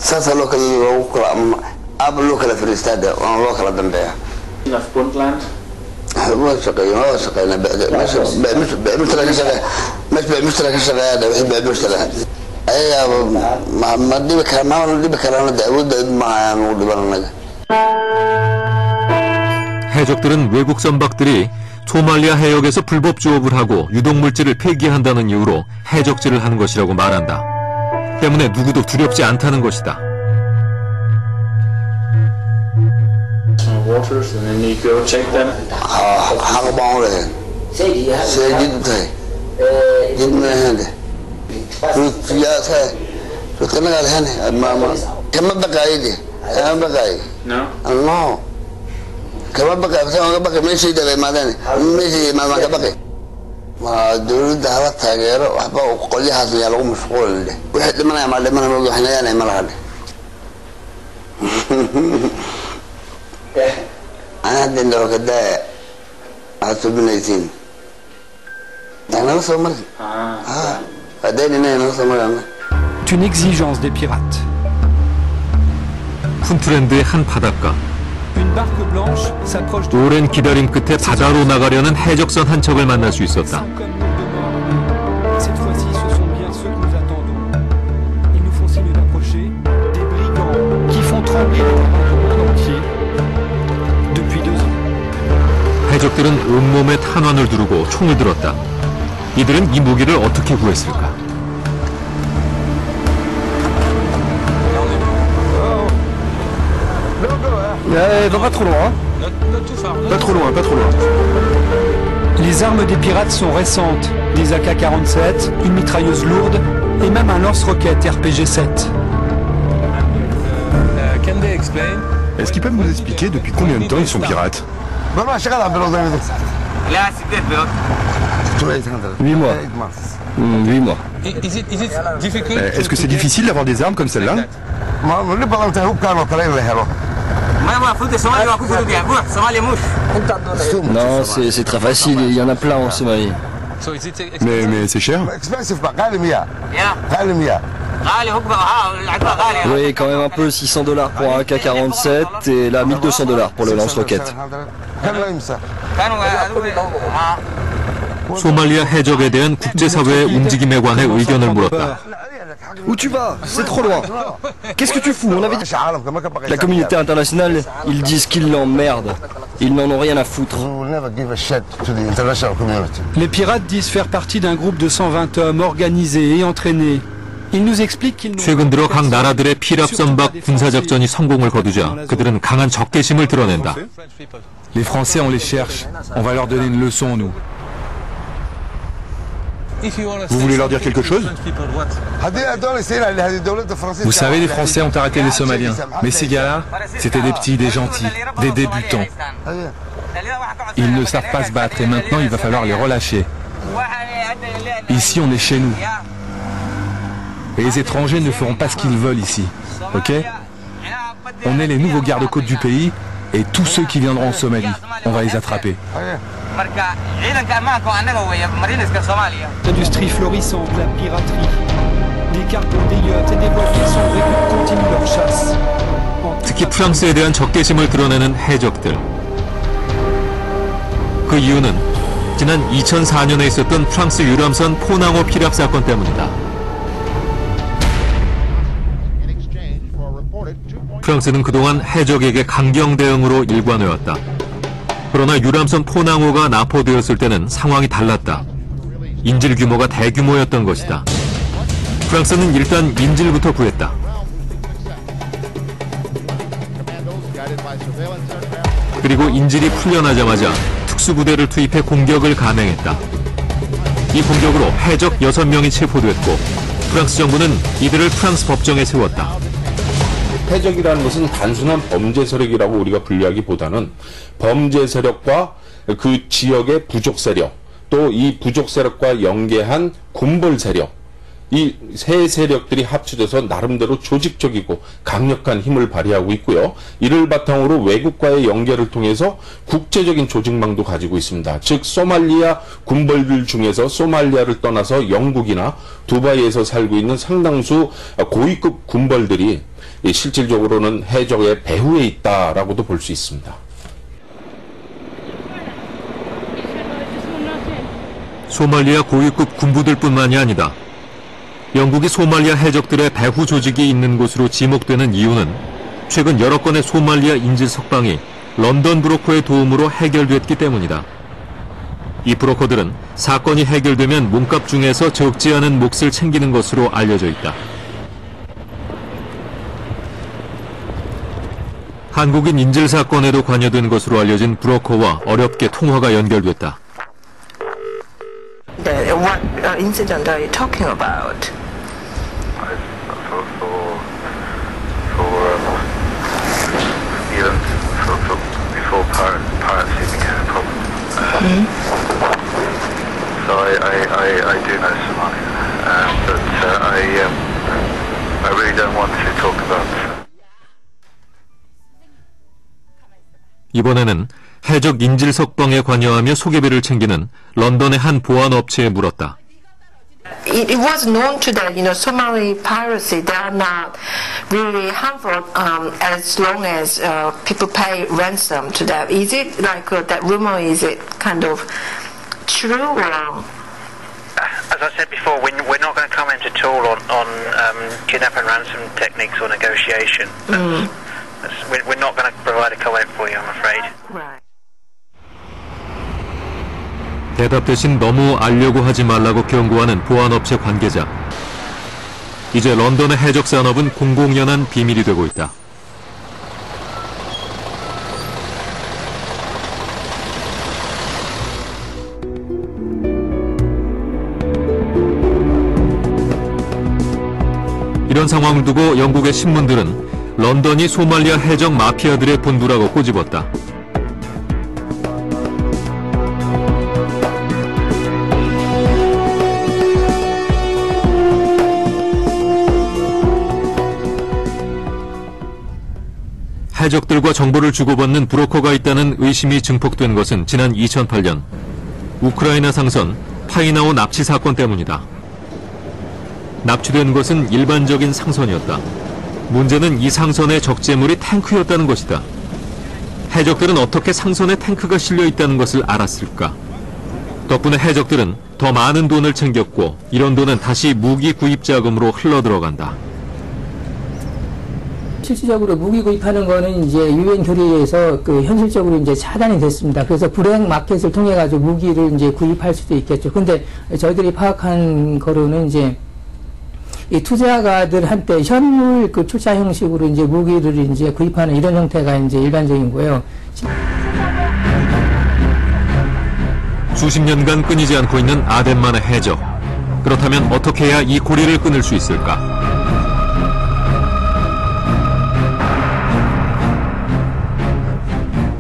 saasa loo kala fariistaa waan loo kala dambeeya Puntland waa shaqeeyna bicmushtaraa ka shaqeeya wixii bicmushtaraa ayaga ma dhibi karaan awoodda ma hayaan u dhiban anaga. 해적들은 외국 선박들이 소말리아 해역에서 불법 조업을 하고 유독물질을 폐기한다는 이유로 해적질을 하는 것이라고 말한다. 때문에 누구도 두렵지 않다는 것이다. waters and then you go check them. 항공방어래. 세지도 돼. 진행하는데. 그 야사. 그 끝나가래 하네. 마마. 그만 바꿔야지. 그만 바꿔야. No. No. 그만 바꿔. 그만 바꿔. 메시지를 말하네. 메시지 마마 바꿔. ما دول دعوة تاجر وحبا وقولي هذا يلعو مشغول ده واحد لما نعمل لما نقول إحنا يعني ما لهذا أنا هدي لو كده هتبنيتين أنا نص عمري هداني أنا نص عمري. Une exigence des pirates. 푼트랜드의 한 바닷가. Une barque blanche s'approche de 오랜 기다림 끝에 바다로 나가려는 해적선 한 척을 만날 수 있었다. Cette fois-ci, ce sont bien ceux que nous attendons. Ils nous font signe d'approcher. Des brigands qui font trembler les marins du monde entier depuis 2 ans. 해적들은 온몸에 탄환을 두르고 총을 들었다. 이들은 이 무기를 어떻게 구했을까? Va pas trop loin. Pas trop loin, pas trop loin. Les armes des pirates sont récentes. Des AK-47, une mitrailleuse lourde et même un lance-roquette RPG-7. Est-ce qu'ils peuvent nous expliquer depuis combien de temps ils sont pirates? 8 mois. 8 mois. Est-ce que c'est difficile d'avoir des armes comme celle-là? Non, c'est très facile, il y en a plein en Somalie. Mais c'est cher? Oui, quand même un peu, $600 pour un AK-47 et là $1200 pour le lance-roquette. 소말리아 해적에 대한 국제사회의 움직임에 관해 의견을 물었다. Où tu vas? C'est trop loin. Qu'est-ce que tu fous? On avait dit... La communauté internationale, ils disent qu'ils l'emmerdent. Ils n'en ont rien à foutre. Les pirates disent faire partie d'un groupe de 120 hommes organisés et entraînés. Ils nous expliquent qu'ils n'ont... 최근 들어 각 나라들의 피랍 선박 군사작전이 성공을 거두자 그들은 강한 적개심을 드러낸다. Les Français, on les cherche. On va leur donner une leçon, nous. Vous voulez leur dire quelque chose? Vous savez, les Français ont arrêté les Somaliens. Mais ces gars-là, c'était des petits, des gentils, des débutants. Ils ne savent pas se battre et maintenant il va falloir les relâcher. Ici, on est chez nous. Et les étrangers ne feront pas ce qu'ils veulent ici. Ok? On est les nouveaux gardes-côtes du pays et tous ceux qui viendront en Somalie, on va les attraper. L'industrie florissante, la piraterie, des cargos, des yachts et des voiliers sans continuent leur chasse. 특히 프랑스에 대한 적개심을 드러내는 해적들. 그 이유는 지난 2004년에 있었던 프랑스 유람선 포낭호 피랍 사건 때문이다. 프랑스는 그동안 해적에게 강경 대응으로 일관해왔다. 그러나 유람선 포낭호가 납포되었을 때는 상황이 달랐다. 인질 규모가 대규모였던 것이다. 프랑스는 일단 인질부터 구했다. 그리고 인질이 풀려나자마자 특수부대를 투입해 공격을 감행했다. 이 공격으로 해적 6명이 체포됐고 프랑스 정부는 이들을 프랑스 법정에 세웠다. 해적이라는 것은 단순한 범죄 세력이라고 우리가 분류하기보다는 범죄 세력과 그 지역의 부족 세력, 또 이 부족 세력과 연계한 군벌 세력, 이 세 세력들이 합쳐져서 나름대로 조직적이고 강력한 힘을 발휘하고 있고요. 이를 바탕으로 외국과의 연계를 통해서 국제적인 조직망도 가지고 있습니다. 즉 소말리아 군벌들 중에서 소말리아를 떠나서 영국이나 두바이에서 살고 있는 상당수 고위급 군벌들이 실질적으로는 해적의 배후에 있다라고도 볼 수 있습니다. 소말리아 고위급 군부들뿐만이 아니다. 영국이 소말리아 해적들의 배후 조직이 있는 곳으로 지목되는 이유는 최근 여러 건의 소말리아 인질 석방이 런던 브로커의 도움으로 해결됐기 때문이다. 이 브로커들은 사건이 해결되면 몸값 중에서 적지 않은 몫을 챙기는 것으로 알려져 있다. 한국인 인질 사건에도 관여된 것으로 알려진 브로커와 어렵게 통화가 연결됐다. What incident are you talking about? Before piracy became a problem. So I do know Somalia, but I really don't want to talk about. 이번에는 해적 인질 석방에 관여하며 소개비를 챙기는 런던의 한 보안업체에 물었다. It was known to that, Somali piracy, they are not really harmful as long as people pay ransom to them. Is it like that rumor, is it kind of true or? As I said before, we're not going to comment at all on kidnap and ransom techniques or negotiation. We're not going to provide a comment for you, I'm afraid. Right. 대답 대신 너무 알려고 하지 말라고 경고하는 보안업체 관계자. 이제 런던의 해적 산업은 공공연한 비밀이 되고 있다. 이런 상황을 두고 영국의 신문들은 런던이 소말리아 해적 마피아들의 본부라고 꼬집었다. 해적들과 정보를 주고받는 브로커가 있다는 의심이 증폭된 것은 지난 2008년 우크라이나 상선 파이나오 납치 사건 때문이다. 납치된 것은 일반적인 상선이었다. 문제는 이 상선의 적재물이 탱크였다는 것이다. 해적들은 어떻게 상선에 탱크가 실려 있다는 것을 알았을까? 덕분에 해적들은 더 많은 돈을 챙겼고 이런 돈은 다시 무기 구입 자금으로 흘러들어간다. 실질적으로 무기 구입하는 거는 이제 유엔 교류에서 현실적으로 이제 차단이 됐습니다. 그래서 블랙 마켓을 통해 가지고 무기를 이제 구입할 수도 있겠죠. 근데 저희들이 파악한 거로는 이제 이 투자가들한테 현물 출자 형식으로 이제 무기를 이제 구입하는 이런 형태가 이제 일반적인 거예요. 수십 년간 끊이지 않고 있는 아덴만의 해적. 그렇다면 어떻게 해야 이 고리를 끊을 수 있을까?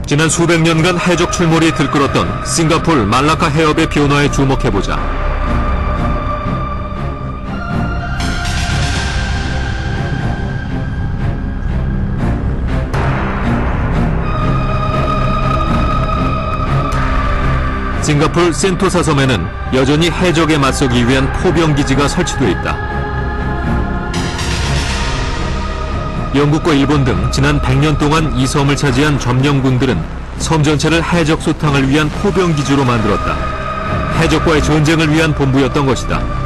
지난 수백 년간 해적 출몰이 들끓었던 싱가포르 말라카 해협의 변화에 주목해보자. 싱가포르 센토사 섬에는 여전히 해적에 맞서기 위한 포병기지가 설치되어 있다. 영국과 일본 등 지난 100년 동안 이 섬을 차지한 점령군들은 섬 전체를 해적 소탕을 위한 포병기지로 만들었다. 해적과의 전쟁을 위한 본부였던 것이다.